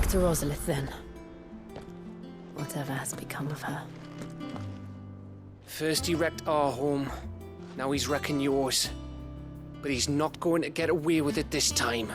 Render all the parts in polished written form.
Back to Rosalith, then. Whatever has become of her. First he wrecked our home, now he's wrecking yours. But he's not going to get away with it this time.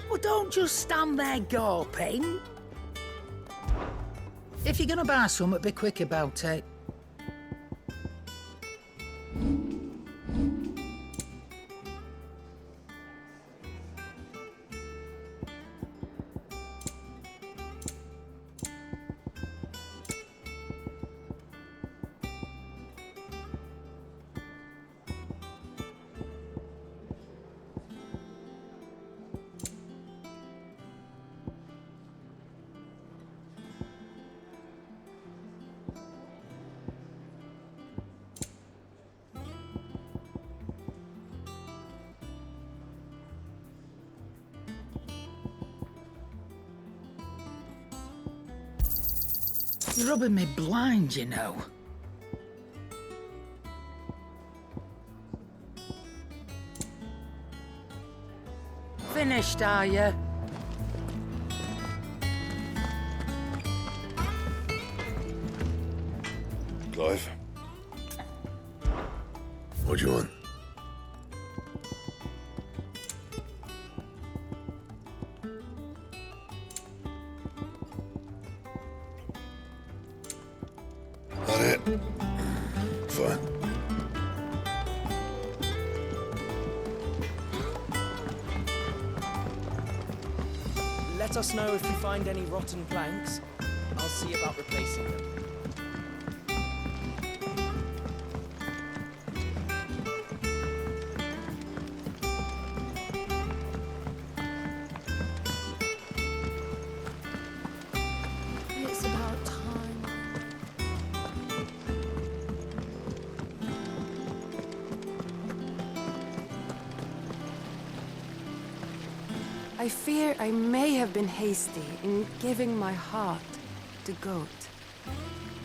Well, don't just stand there gawping. If you're gonna buy something, be quick about it. You're rubbing me blind, you know. Finished, are you? Clive? What do you want? That it? Fine. Let us know if you find any rotten planks. I'll see about replacing them. It's about time. I fear I may have been hasty in giving my heart to Goat.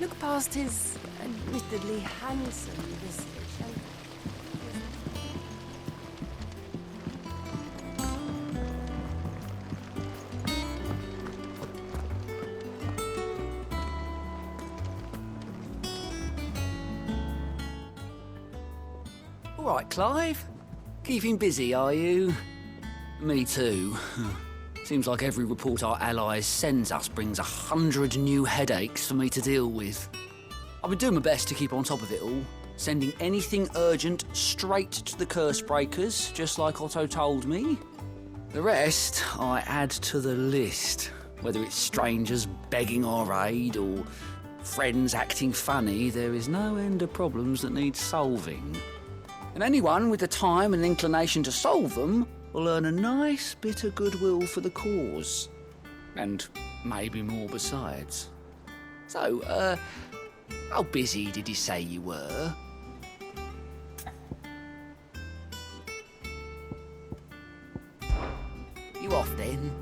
Look past his admittedly handsome visage and... All right, Clive. Keeping busy, are you? Me too. Seems like every report our allies sends us brings 100 new headaches for me to deal with. I've been doing my best to keep on top of it all, sending anything urgent straight to the curse breakers, just like Otto told me. The rest I add to the list, whether it's strangers begging our aid or friends acting funny. There is no end of problems that need solving. And anyone with the time and inclination to solve them will earn a nice bit of goodwill for the cause. And maybe more besides. So, how busy did you say you were? You off then?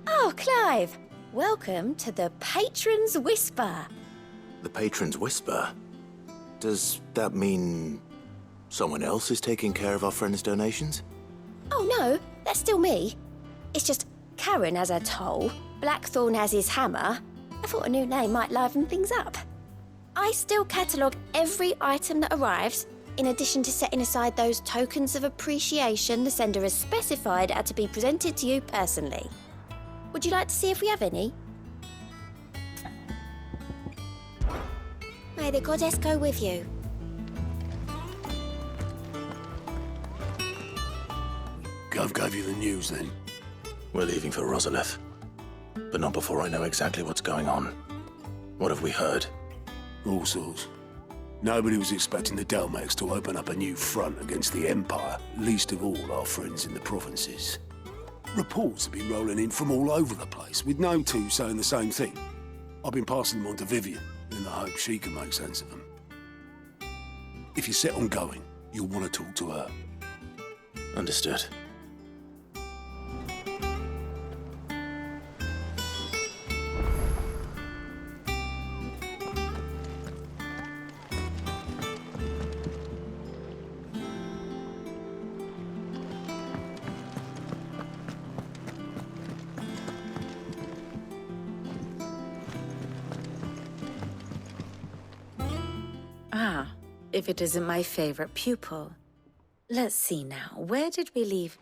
Oh, Clive! Welcome to the Patron's Whisper. The Patron's Whisper? Does that mean someone else is taking care of our friend's donations? Oh no, that's still me. It's just Karen has her toll, Blackthorn has his hammer. I thought a new name might liven things up. I still catalogue every item that arrives, in addition to setting aside those tokens of appreciation the sender has specified are to be presented to you personally. Would you like to see if we have any? May the goddess go with you. Gov gave you the news then? We're leaving for Rosalith. but not before I know exactly what's going on. What have we heard? All sorts. Nobody was expecting the Delmex to open up a new front against the Empire, least of all our friends in the provinces. Reports have been rolling in from all over the place, with no two saying the same thing. I've been passing them on to Vivian, in the hope she can make sense of them. If you're set on going, you'll want to talk to her. Understood. Ah, if it isn't my favorite pupil. Let's see now, where did we leave?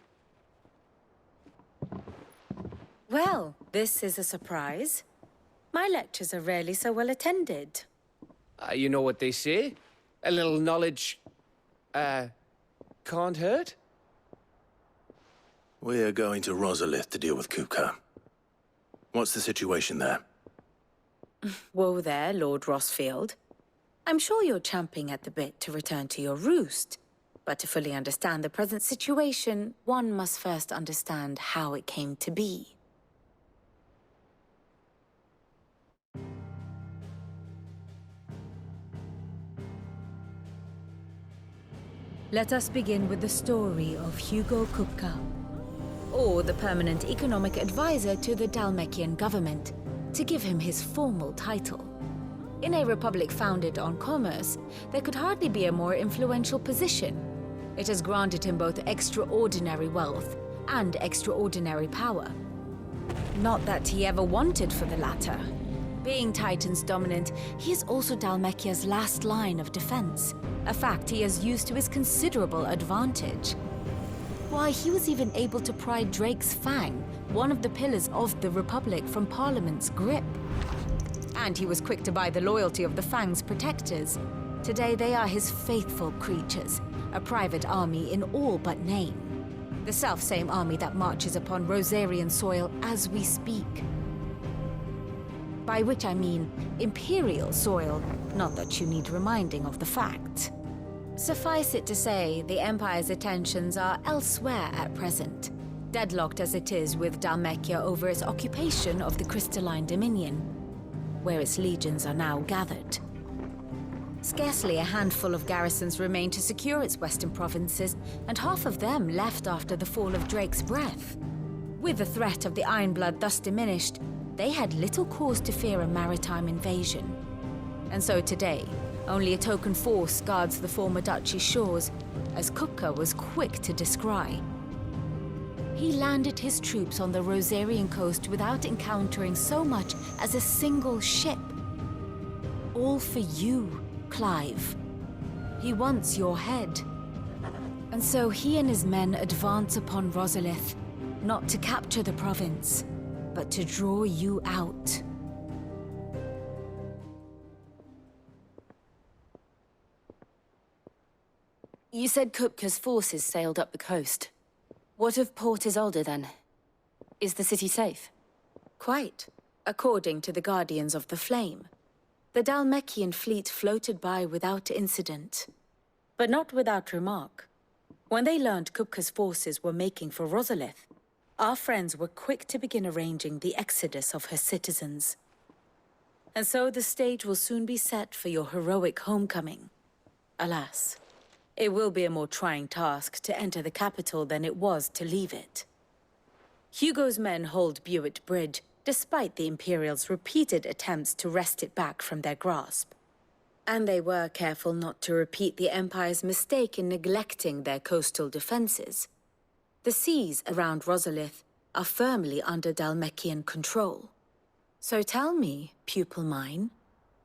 Well, this is a surprise. My lectures are rarely so well attended. You know what they say? A little knowledge, can't hurt? We're going to Rosalith to deal with Kupka. What's the situation there? Whoa there, Lord Rossfield. I'm sure you're champing at the bit to return to your roost. But to fully understand the present situation, one must first understand how it came to be. Let us begin with the story of Hugo Kupka, or the permanent economic advisor to the Dalmekian government, to give him his formal title. In a republic founded on commerce, there could hardly be a more influential position. It has granted him both extraordinary wealth and extraordinary power. Not that he ever wanted for the latter. Being Titan's dominant, he is also Dalmekia's last line of defense, a fact he has used to his considerable advantage. Why, he was even able to pry Drake's Fang, one of the pillars of the Republic, from Parliament's grip. And he was quick to buy the loyalty of the Fang's protectors. Today they are his faithful creatures, a private army in all but name. The self-same army that marches upon Roserian soil as we speak. By which I mean Imperial soil, not that you need reminding of the fact. Suffice it to say, the Empire's attentions are elsewhere at present, deadlocked as it is with Dalmekia over its occupation of the Crystalline Dominion, where its legions are now gathered. Scarcely a handful of garrisons remain to secure its western provinces, and half of them left after the fall of Drake's Breath. With the threat of the Ironblood thus diminished, they had little cause to fear a maritime invasion. And so today, only a token force guards the former duchy's shores, as Kupka was quick to descry. He landed his troops on the Roserian coast without encountering so much as a single ship. All for you, Clive. He wants your head. And so he and his men advance upon Rosalith, not to capture the province, but to draw you out. You said Kupka's forces sailed up the coast. What of Port Isolde, then? Is the city safe? Quite, according to the Guardians of the Flame. The Dalmekian fleet floated by without incident. But not without remark. When they learned Kupka's forces were making for Rosalith, our friends were quick to begin arranging the exodus of her citizens. And so the stage will soon be set for your heroic homecoming. Alas, it will be a more trying task to enter the capital than it was to leave it. Hugo's men hold Buet Bridge, despite the Imperials' repeated attempts to wrest it back from their grasp. And they were careful not to repeat the Empire's mistake in neglecting their coastal defenses. The seas around Rosalith are firmly under Dalmekian control. So tell me, pupil mine,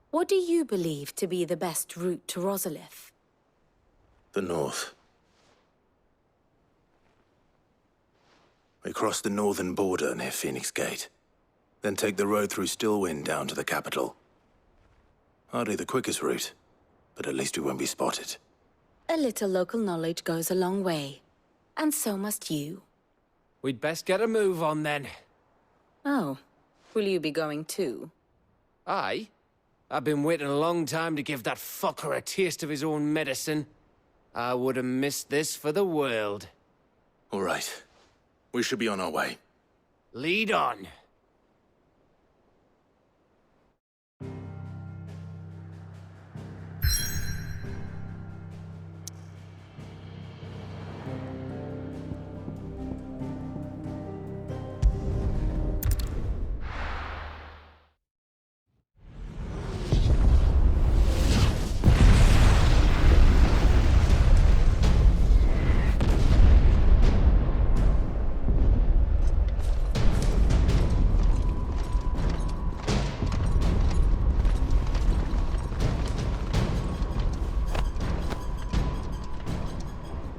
what do you believe to be the best route to Rosalith? The north. We cross the northern border near Phoenix Gate, then take the road through Stillwind down to the capital. Hardly the quickest route, but at least we won't be spotted. A little local knowledge goes a long way, and so must you. We'd best get a move on then. Oh, Will you be going too? Aye. I've been waiting a long time to give that fucker a taste of his own medicine. I would have missed this for the world. All right. We should be on our way. Lead on.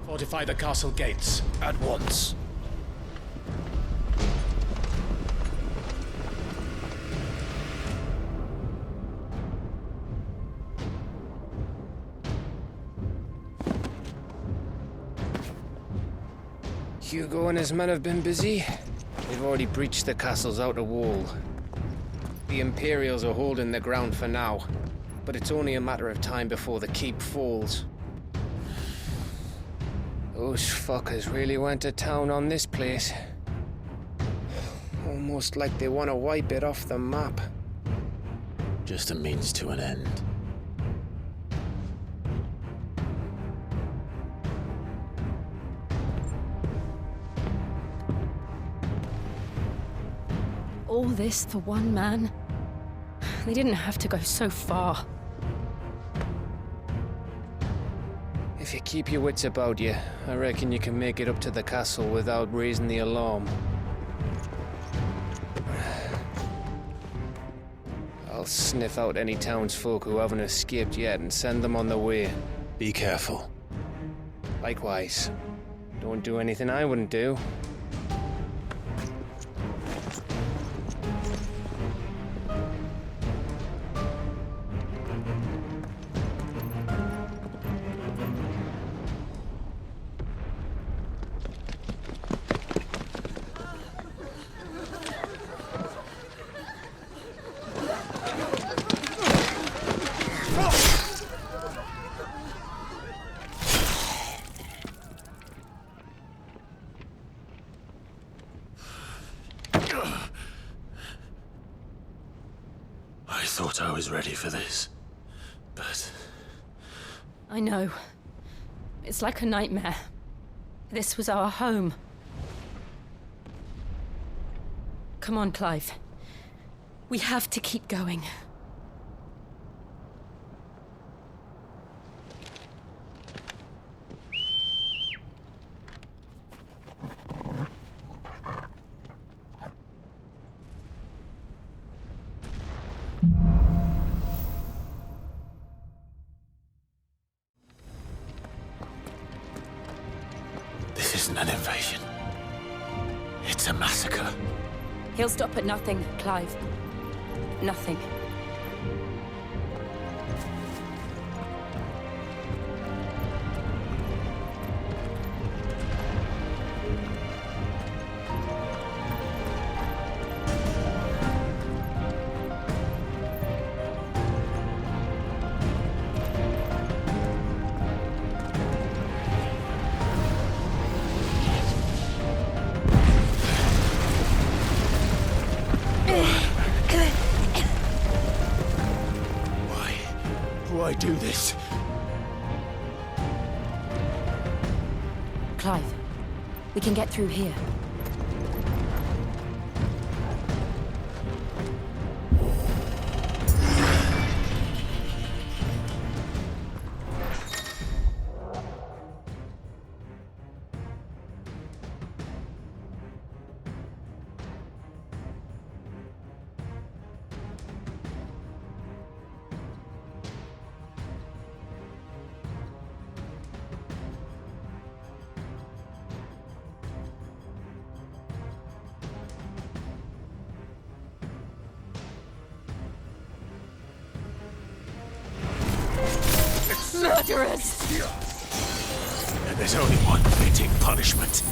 Fortify the castle gates at once. Hugo and his men have been busy. They've already breached the castle's outer wall. The Imperials are holding the ground for now, but it's only a matter of time before the keep falls. Those fuckers really went to town on this place. Almost like they want to wipe it off the map. Just a means to an end. All this for one man? They didn't have to go so far. If you keep your wits about you, I reckon you can make it up to the castle without raising the alarm. I'll sniff out any townsfolk who haven't escaped yet and send them on their way. Be careful. Likewise. Don't do anything I wouldn't do. I thought I was ready for this, but... I know. It's like a nightmare. This was our home. Come on, Clive. We have to keep going. This isn't an invasion. It's a massacre. He'll stop at nothing, Clive. Nothing. Why do this? Clive, we can get through here. Murderers! And there's only one fitting punishment.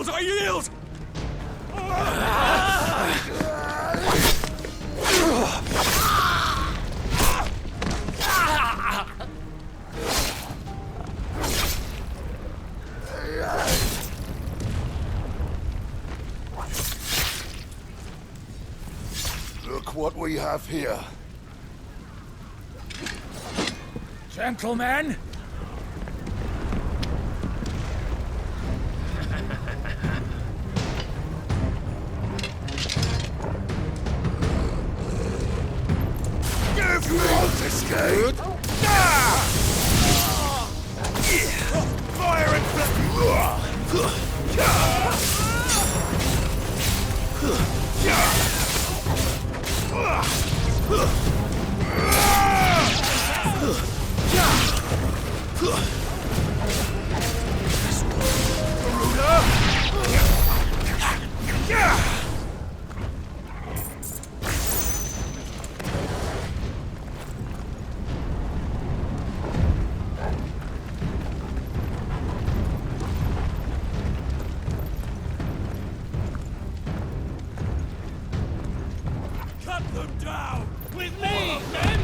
yield! I yield! Look what we have here. Gentlemen! If you won't escape! Fire and cut them down! With me, men!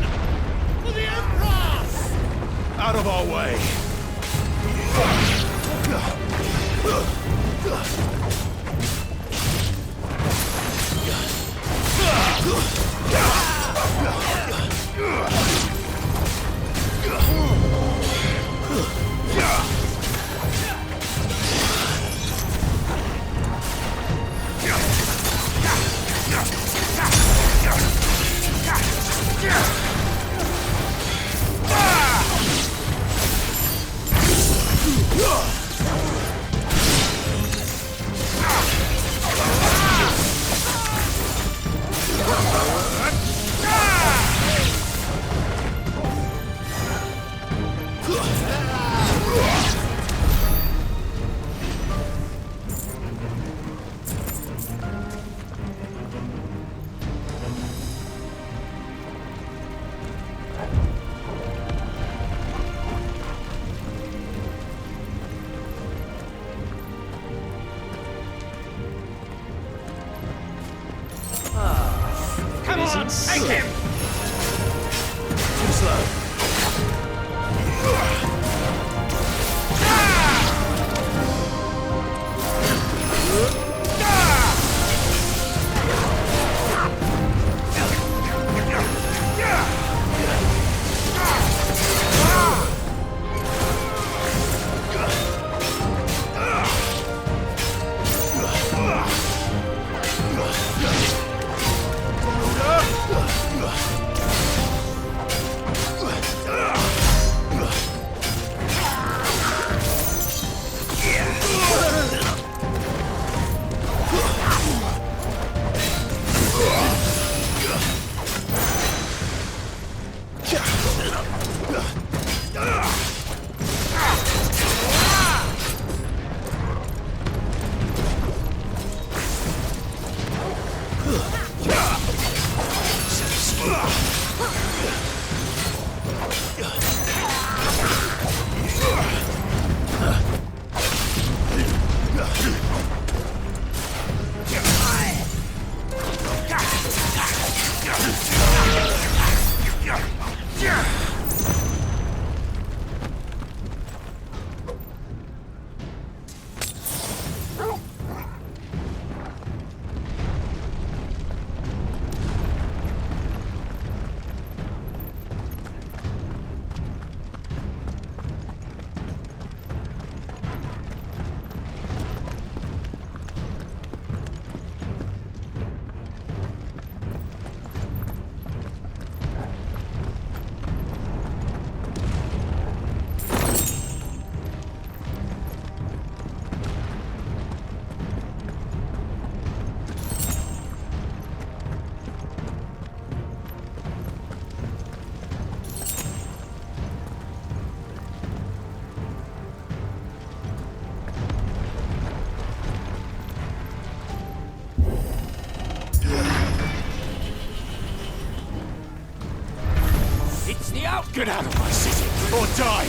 For the Emperor! Out of our way! Come on, take him! Too slow. Get out of my city, or die!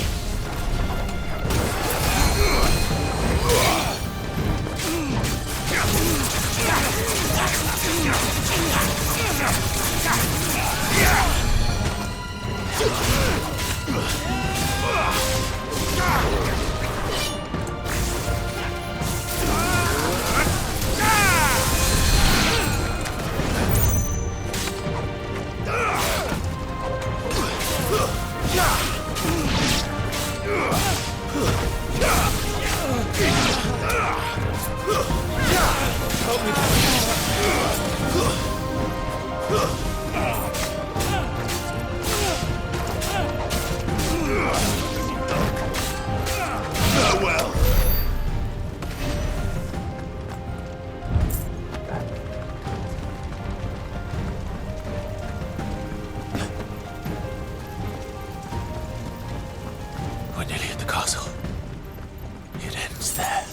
Farewell. We're nearly at the castle. It ends there.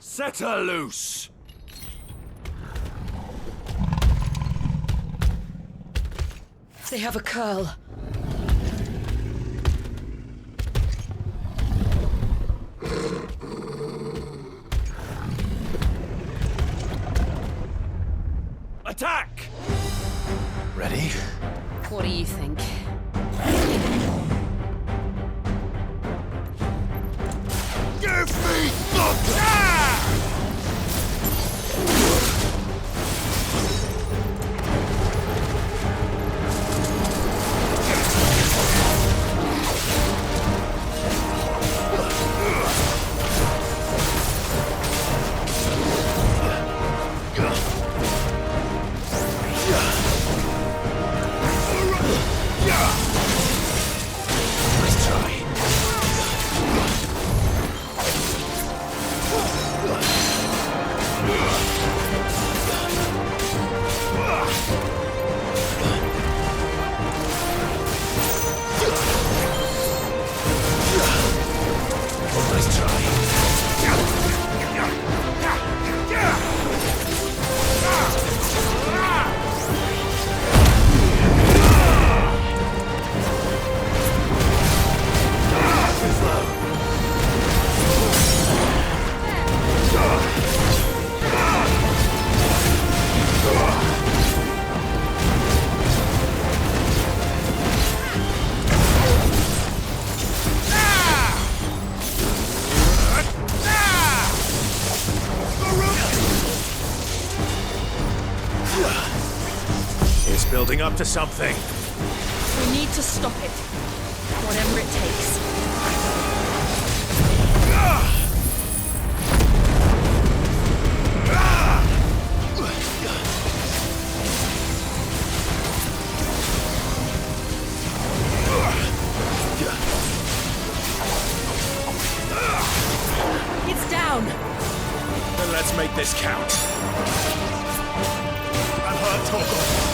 Set her loose! They have a curl. Attack! Ready? What do you think? Give me the building up to something. We need to stop it. Whatever it takes. It's down. Then let's make this count. I'm hurt, Torgal.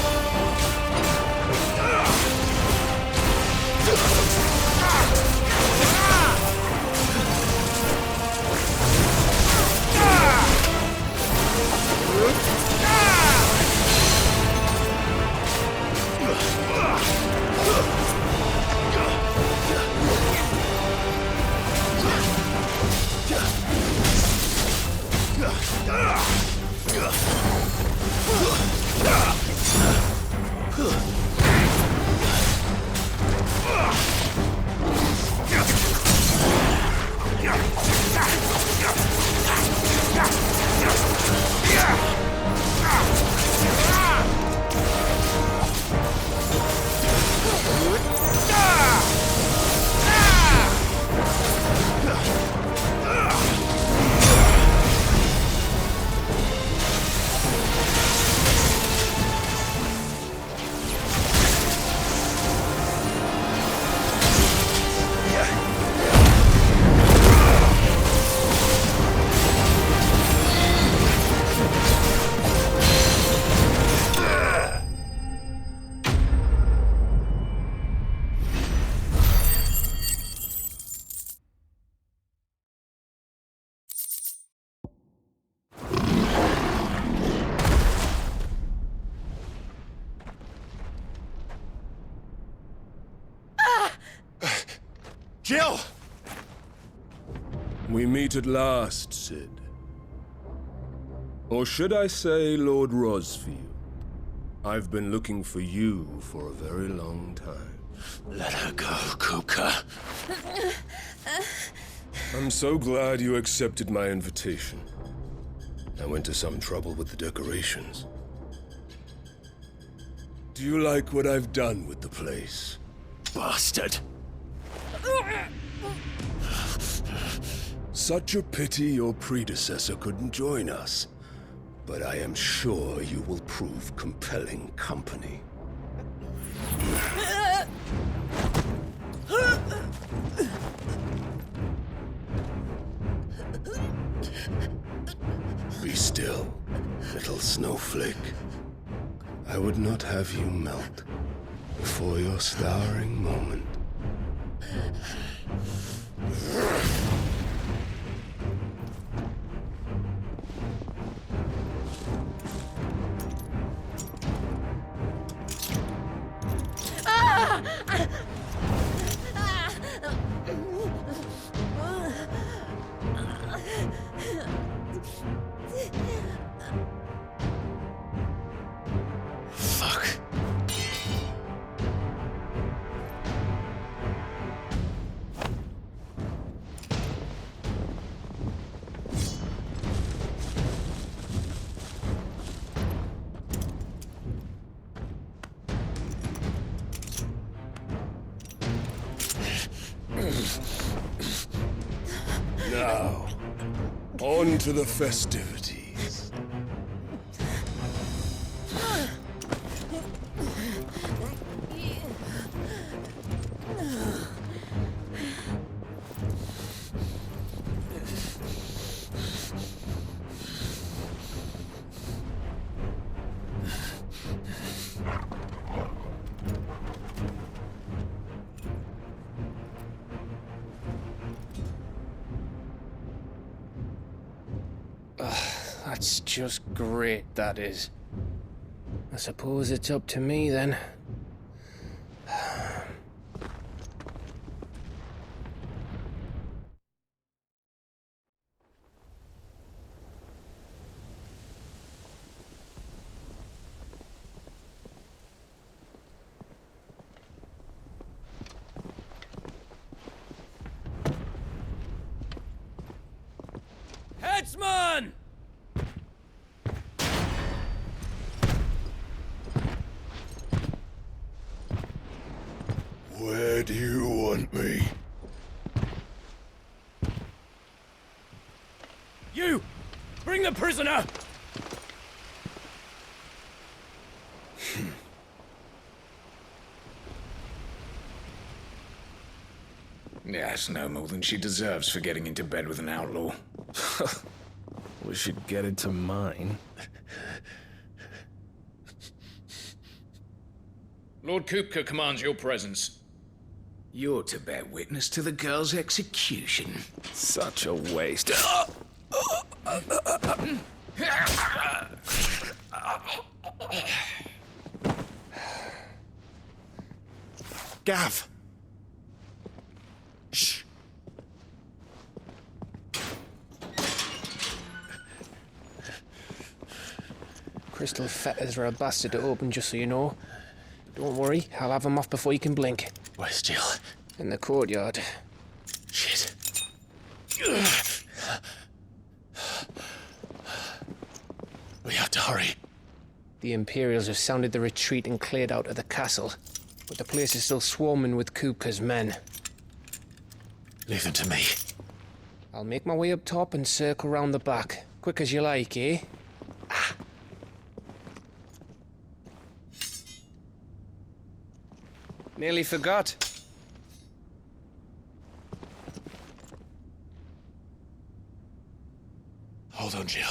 Jill! We meet at last, Sid. Or should I say, Lord Rosfield? I've been looking for you for a very long time. Let her go, Kupka. I'm so glad you accepted my invitation. I went to some trouble with the decorations. Do you like what I've done with the place? Bastard! Such a pity your predecessor couldn't join us. But I am sure you will prove compelling company. Be still, little snowflake. I would not have you melt before your starring moment. Fuck. Now, on to the festivities. That's just great, that is. I suppose it's up to me then. Headsman! You! Bring the prisoner! Yes, no more than she deserves for getting into bed with an outlaw. We should get it to mine. Lord Kupka commands your presence. You're to bear witness to the girl's execution. Such a waste. Gav! Shh! Crystal fetters are a bastard to open, just so you know. Don't worry, I'll have them off before you can blink. Where's Jill? In the courtyard. Shit. We have to hurry. The Imperials have sounded the retreat and cleared out of the castle, but the place is still swarming with Kupka's men. Leave them to me. I'll make my way up top and circle round the back. Quick as you like, eh? Nearly forgot. Hold on, Jill.